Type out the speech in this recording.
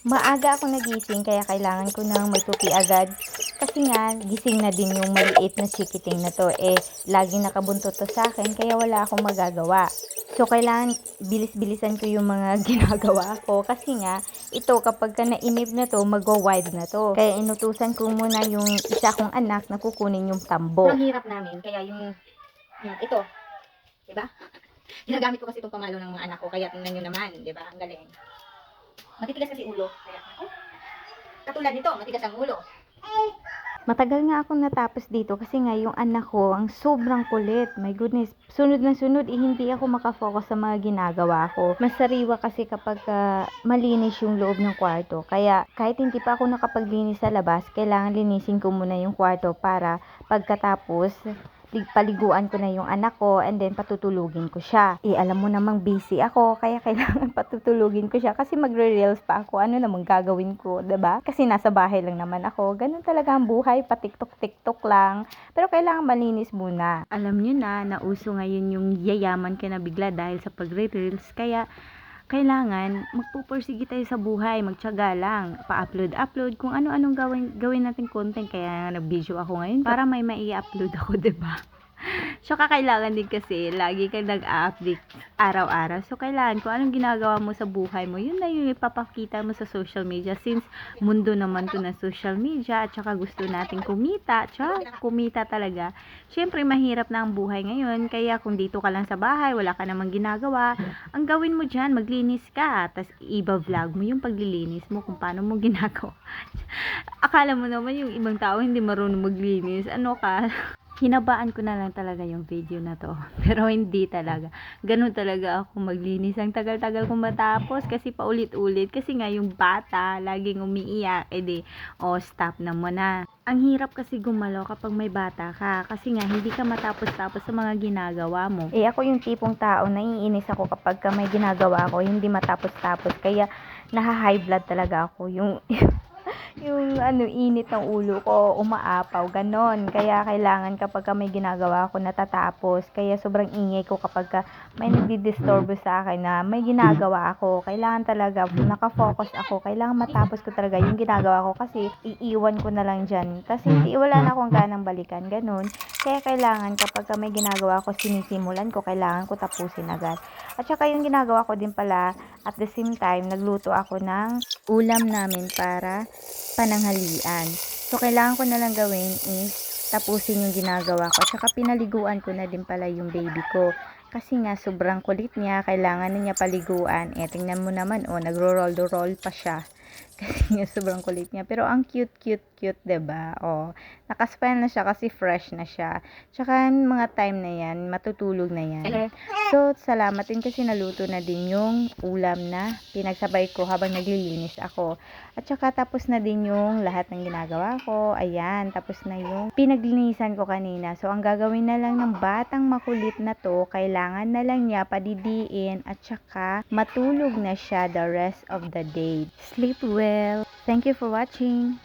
Maaga ako nagising kaya kailangan ko ng magtupi agad. Kasi nga, gising na din yung maliit na chikiting na to. Laging nakabuntot to sa akin kaya wala akong magagawa. So, kailangan bilis-bilisan ko yung mga ginagawa ko. Kasi nga, ito kapag ka nainip na to, magwa-wide na to. Kaya inutusan ko muna yung isa kong anak na kukunin yung tambo. Ang hirap namin, kaya ito, di ba? Ginagamit ko kasi itong pamalo ng mga anak ko, kaya tingnan nyo naman, di ba? Ang galing. Matitigas kasi ulo. Kaya, katulad nito, matigas ang ulo. Matagal nga akong natapos dito kasi nga yung anak ko ang sobrang kulit. My goodness, sunod na sunod hindi ako makafocus sa mga ginagawa ko. Masariwa kasi kapag malinis yung loob ng kwarto. Kaya kahit hindi pa ako nakapaglinis sa labas, kailangan linisin ko muna yung kwarto para pagkatapos paliguan ko na yung anak ko and then patutulugin ko siya. Alam mo namang busy ako kaya kailangan patutulugin ko siya kasi magre-reels pa ako. Ano namang gagawin ko, 'di ba? Kasi nasa bahay lang naman ako. Ganun talaga ang buhay, pa-TikTok lang. Pero kailangan malinis muna. Alam niyo na, nauso ngayon yung yayaman ka na bigla dahil sa pagre-reels. Kaya kailangan magpupursige tayo sa buhay, magtiyaga lang, pa-upload kung ano-anong gawin natin content. Kaya nag-video ako ngayon para may mai-upload ako, 'di ba? Tsaka kailangan din kasi lagi kang nag-a-update araw-araw. So kailangan kung anong ginagawa mo sa buhay mo, yun na yung ipapakita mo sa social media. Since mundo naman to na social media at saka gusto nating kumita, tsaka kumita talaga. Syempre mahirap na ang buhay ngayon. Kaya kung dito ka lang sa bahay, wala ka namang ginagawa, ang gawin mo dyan, maglinis ka. Tapos iba-vlog mo yung paglilinis mo kung paano mo ginagawa. Akala mo naman yung ibang tao hindi marunong maglinis. Ano ka? Hinabaan ko na lang talaga yung video na to. Pero hindi talaga. Ganun talaga ako maglinis. Ang tagal-tagal kong matapos kasi paulit-ulit. Kasi nga yung bata, laging umiiyak. Stop na muna. Ang hirap kasi gumalaw kapag may bata ka. Kasi nga, hindi ka matapos-tapos sa mga ginagawa mo. Ako yung tipong tao, naiinis ako kapag may ginagawa ako, hindi matapos-tapos. Kaya, naha-high blood talaga ako. Yung init ng ulo ko, umaapaw, ganon. Kaya kailangan kapag may ginagawa ako natatapos. Kaya sobrang ingay ko kapag may nagdi-disturbo sa akin na may ginagawa ako. Kailangan talaga, nakafocus ako. Kailangan matapos ko talaga yung ginagawa ko kasi iiwan ko na lang dyan. Kasi wala na akong ganang balikan, ganon. Kaya kailangan kapag may ginagawa ko, sinisimulan ko, kailangan ko tapusin agad. At saka yung ginagawa ko din pala, at the same time, nagluto ako ng ulam namin para pananghalian. So, kailangan ko na lang gawin is tapusin yung ginagawa ko. At saka pinaliguan ko na din pala yung baby ko. Kasi nga, sobrang kulit niya. Kailangan na niya paliguan. Tingnan mo naman, nagro-roll pa siya. Kasi nga, sobrang kulit niya. Pero ang cute, 'diba? Nakaspell na siya kasi fresh na siya. Tsaka mga time na yan, matutulog na yan. So, salamat din kasi naluto na din yung ulam na pinagsabay ko habang naglilinis ako. At saka tapos na din yung lahat ng ginagawa ko. Ayan, tapos na yung pinaglinisan ko kanina. So, ang gagawin na lang ng batang makulit na to, kailangan na lang niya padidiin at saka matulog na siya the rest of the day. Sleep well. Thank you for watching.